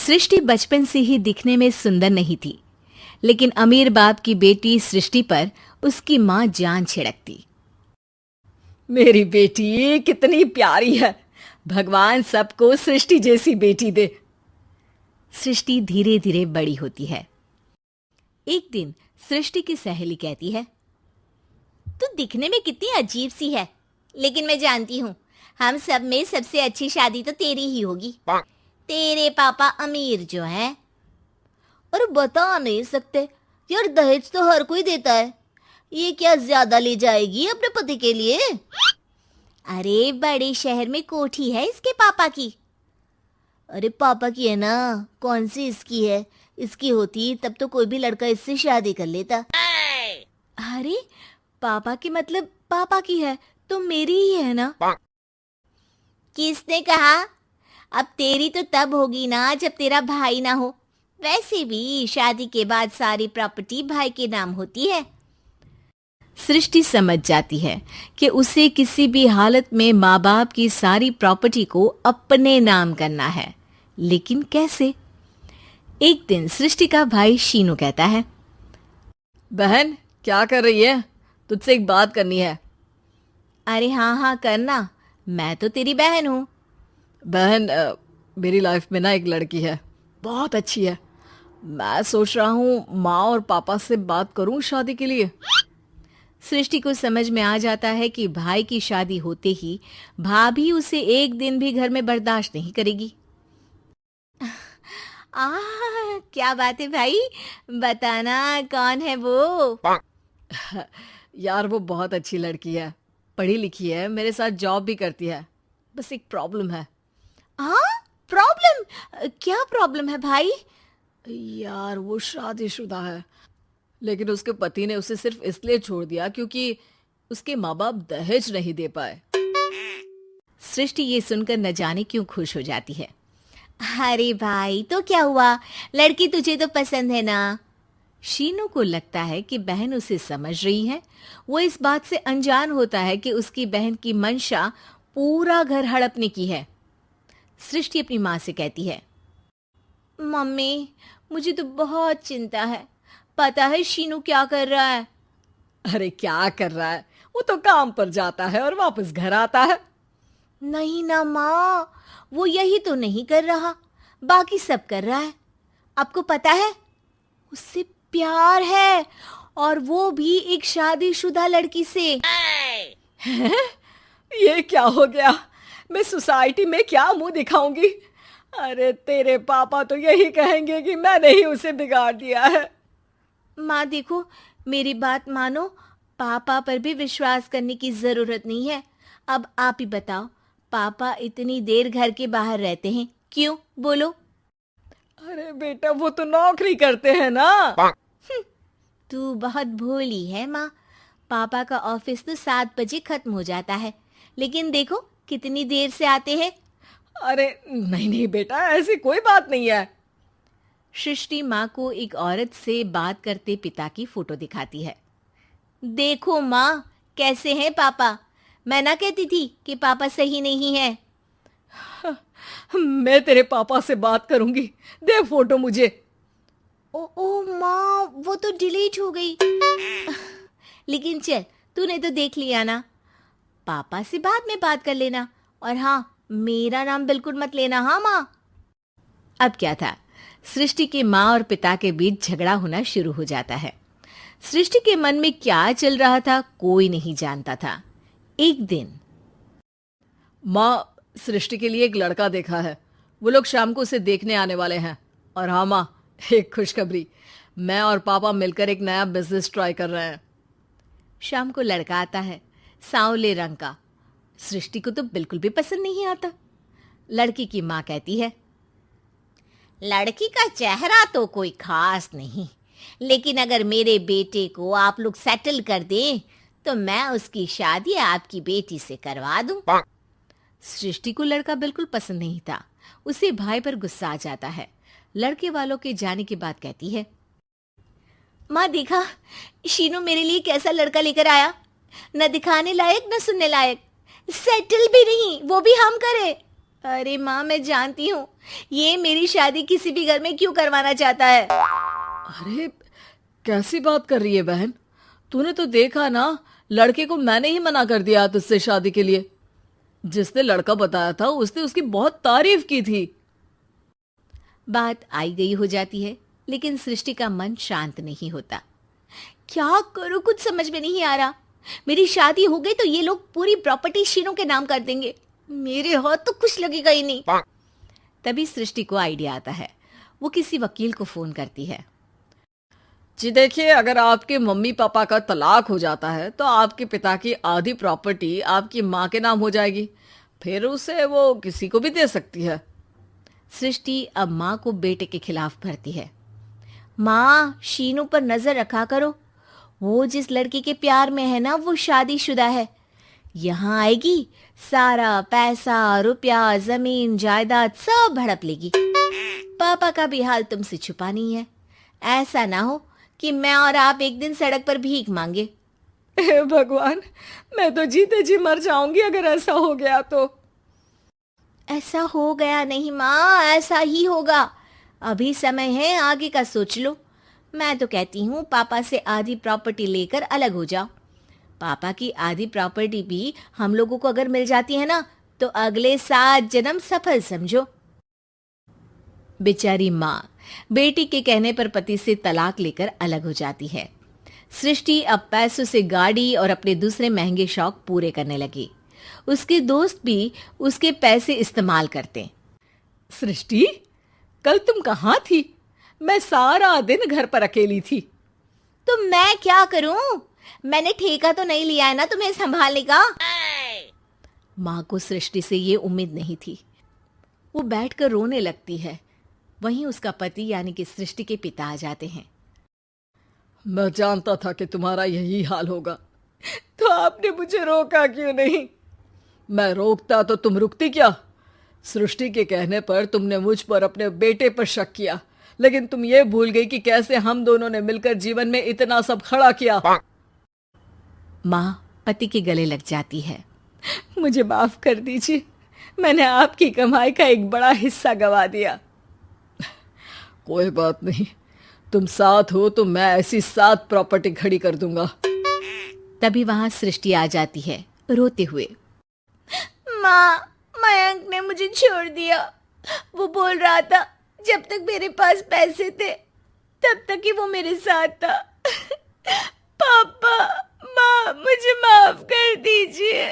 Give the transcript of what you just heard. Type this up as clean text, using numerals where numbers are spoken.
सृष्टि बचपन से ही दिखने में सुंदर नहीं थी, लेकिन अमीर बाप की बेटी सृष्टि पर उसकी माँ जान छिड़कती। मेरी बेटी कितनी प्यारी है, भगवान सबको सृष्टि जैसी बेटी दे। सृष्टि धीरे धीरे बड़ी होती है। एक दिन सृष्टि की सहेली कहती है, तू दिखने में कितनी अजीब सी है, लेकिन मैं जानती हूँ हम सब में सबसे अच्छी शादी तो तेरी ही होगी। तेरे पापा अमीर जो हैं। और बता नहीं सकते यार, दहेज तो हर कोई देता है, ये क्या ज्यादा ले जाएगी अपने पति के लिए? अरे बड़े शहर में कोठी है इसके पापा की। अरे पापा की है ना, कौन सी इसकी है? इसकी होती तब तो कोई भी लड़का इससे शादी कर लेता। अरे पापा की मतलब पापा की है तो मेरी ही है ना? किसने कहा? अब तेरी तो तब होगी ना जब तेरा भाई ना हो। वैसे भी शादी के बाद सारी प्रॉपर्टी भाई के नाम होती है। सृष्टि समझ जाती है कि उसे किसी भी हालत में माँ बाप की सारी प्रॉपर्टी को अपने नाम करना है, लेकिन कैसे? एक दिन सृष्टि का भाई शीनू कहता है, बहन क्या कर रही है? तुझसे एक बात करनी है। अरे हाँ करना, मैं तो तेरी बहन हूँ। बहन मेरी लाइफ में ना एक लड़की है, बहुत अच्छी है। मैं सोच रहा हूँ माँ और पापा से बात करूँ शादी के लिए। सृष्टि को समझ में आ जाता है कि भाई की शादी होते ही भाभी उसे एक दिन भी घर में बर्दाश्त नहीं करेगी। क्या बात है भाई, बताना कौन है वो? यार वो बहुत अच्छी लड़की है, पढ़ी लिखी है, मेरे साथ जॉब भी करती है। बस एक प्रॉब्लम है। प्रॉब्लम? क्या प्रॉब्लम है भाई? यार वो शादीशुदा है, लेकिन उसके पति ने उसे सिर्फ इसलिए छोड़ दिया क्योंकि उसके माँ बाप दहेज नहीं दे पाए। सृष्टि ये सुनकर न जाने क्यों खुश हो जाती है। अरे भाई तो क्या हुआ, लड़की तुझे तो पसंद है ना? शीनू को लगता है कि बहन उसे समझ रही है। वो इस बात से अनजान होता है कि उसकी बहन की मंशा पूरा घर हड़पने की है। सृष्टि अपनी माँ से कहती है, मम्मी मुझे तो बहुत चिंता है। पता है शीनू क्या कर रहा है? अरे क्या कर रहा है? वो तो काम पर जाता है और वापस घर आता है। नहीं ना माँ, वो यही तो नहीं कर रहा, बाकी सब कर रहा है। आपको पता है उससे प्यार है, और वो भी एक शादीशुदा लड़की से। हैं? ये क्या हो गया? मैं सोसाइटी में क्या मुंह दिखाऊंगी? अरे तेरे पापा तो यही कहेंगे कि मैंने ही उसे बिगाड़ दिया है। माँ देखो, मेरी बात मानो, पापा पर भी विश्वास करने की जरूरत नहीं है। अब आप ही बताओ, पापा इतनी देर घर के बाहर रहते हैं क्यों? बोलो। अरे बेटा वो तो नौकरी करते हैं ना। तू बहुत भोली है माँ। पापा का ऑफिस तो 7 बजे खत्म हो जाता है, लेकिन देखो कितनी देर से आते हैं। अरे नहीं बेटा, ऐसी कोई बात नहीं है। सृष्टि माँ को एक औरत से बात करते पिता की फोटो दिखाती है। देखो माँ कैसे हैं पापा। मैं ना कहती थी कि पापा सही नहीं है। मैं तेरे पापा से बात करूंगी, दे फोटो मुझे। ओ माँ, वो तो डिलीट हो गई। लेकिन चल, तूने तो देख लिया ना। पापा से बाद में बात कर लेना, और हाँ मेरा नाम बिल्कुल मत लेना। हाँ माँ। अब क्या था, सृष्टि के माँ और पिता के बीच झगड़ा होना शुरू हो जाता है। सृष्टि के मन में क्या चल रहा था कोई नहीं जानता था। एक दिन, माँ सृष्टि के लिए एक लड़का देखा है, वो लोग शाम को उसे देखने आने वाले हैं। और हाँ माँ, एक खुशखबरी, मैं और पापा मिलकर एक नया बिजनेस ट्राई कर रहे हैं। शाम को लड़का आता है, सांवले रंग का। सृष्टि को तो बिल्कुल भी पसंद नहीं आता। लड़की की माँ कहती है, लड़की का चेहरा तो कोई खास नहीं, लेकिन अगर मेरे बेटे को आप लोग सेटल कर दें तो मैं उसकी शादी आपकी बेटी से करवा दूं। सृष्टि को लड़का बिल्कुल पसंद नहीं था। उसे भाई पर गुस्सा आ जाता है। लड़के वालों के जाने के बाद कहती है, माँ देखा शीनू मेरे लिए कैसा लड़का लेकर आया, न दिखाने लायक न सुनने लायक, सेटल भी नहीं, वो भी हम करें। अरे माँ, मैं जानती हूँ ये मेरी शादी किसी भी घर में क्यों करवाना चाहता है। अरे कैसी बात कर रही है बहन? तूने तो देखा ना, लड़के को मैंने ही मना कर दिया तुझसे शादी के लिए। जिसने लड़का बताया था उसने उसकी बहुत तारीफ की थी। बात आई गई हो जाती है, लेकिन सृष्टि का मन शांत नहीं होता। क्या करूँ, कुछ समझ में नहीं आ रहा। मेरी शादी हो गई तो ये लोग पूरी प्रॉपर्टी शीनू के नाम कर देंगे। मेरे हाथ तो कुछ लगेगा ही नहीं। तभी सृष्टि को आइडिया आता है। वो किसी वकील को फोन करती है। जी देखिए, अगर आपके मम्मी पापा का तलाक हो जाता है तो आपके पिता की आधी प्रॉपर्टी आपकी माँ के नाम हो जाएगी। फिर उसे वो किसी को भी दे सकती है। सृष्टि अब माँ को बेटे के खिलाफ भरती है। माँ, शीनू पर नजर रखा करो। वो जिस लड़की के प्यार में है ना, वो शादीशुदा है। यहाँ आएगी, सारा पैसा, रुपया, जमीन, जायदाद सब हड़प लेगी। पापा का भी हाल तुमसे छुपा नहीं है। ऐसा ना हो कि मैं और आप एक दिन सड़क पर भीख मांगे। हे भगवान, मैं तो जीते जी मर जाऊंगी अगर ऐसा हो गया तो। ऐसा हो गया नहीं माँ, ऐसा ही होगा। अभी समय है, आगे का सोच लो। मैं तो कहती हूँ पापा से आधी प्रॉपर्टी लेकर अलग हो जाओ। पापा की आधी प्रॉपर्टी भी हम लोगों को अगर मिल जाती है ना, तो अगले 7 जन्म सफल समझो। बेचारी माँ बेटी के कहने पर पति से तलाक लेकर अलग हो जाती है। सृष्टि अब पैसों से गाड़ी और अपने दूसरे महंगे शौक पूरे करने लगी। उसके दोस्त भी उसके पैसे इस्तेमाल करते। सृष्टि, कल तुम कहाँ थी? मैं सारा दिन घर पर अकेली थी। तो मैं क्या करूं? मैंने ठेका तो नहीं लिया है ना तुम्हें संभालने का। माँ को सृष्टि से ये उम्मीद नहीं थी। वो बैठकर रोने लगती है। वहीं उसका पति यानी कि सृष्टि के पिता आ जाते हैं। मैं जानता था कि तुम्हारा यही हाल होगा, तो आपने मुझे रोका क्यों नहीं? मैं रोकता तो तुम रुकती क्या? सृष्टि के कहने पर तुमने मुझ पर, अपने बेटे पर शक किया, लेकिन तुम ये भूल गई कि कैसे हम दोनों ने मिलकर जीवन में इतना सब खड़ा किया। माँ पति के गले लग जाती है। मुझे माफ कर दीजिए, मैंने आपकी कमाई का एक बड़ा हिस्सा गवा दिया। कोई बात नहीं, तुम साथ हो तो मैं ऐसी 7 प्रॉपर्टी खड़ी कर दूंगा। तभी वहां सृष्टि आ जाती है रोते हुए। माँ, मयंक ने मुझे छोड़ दिया। वो बोल रहा था जब तक मेरे पास पैसे थे तब तक ही वो मेरे साथ था। पापा, माँ, मुझे माफ कर दीजिए।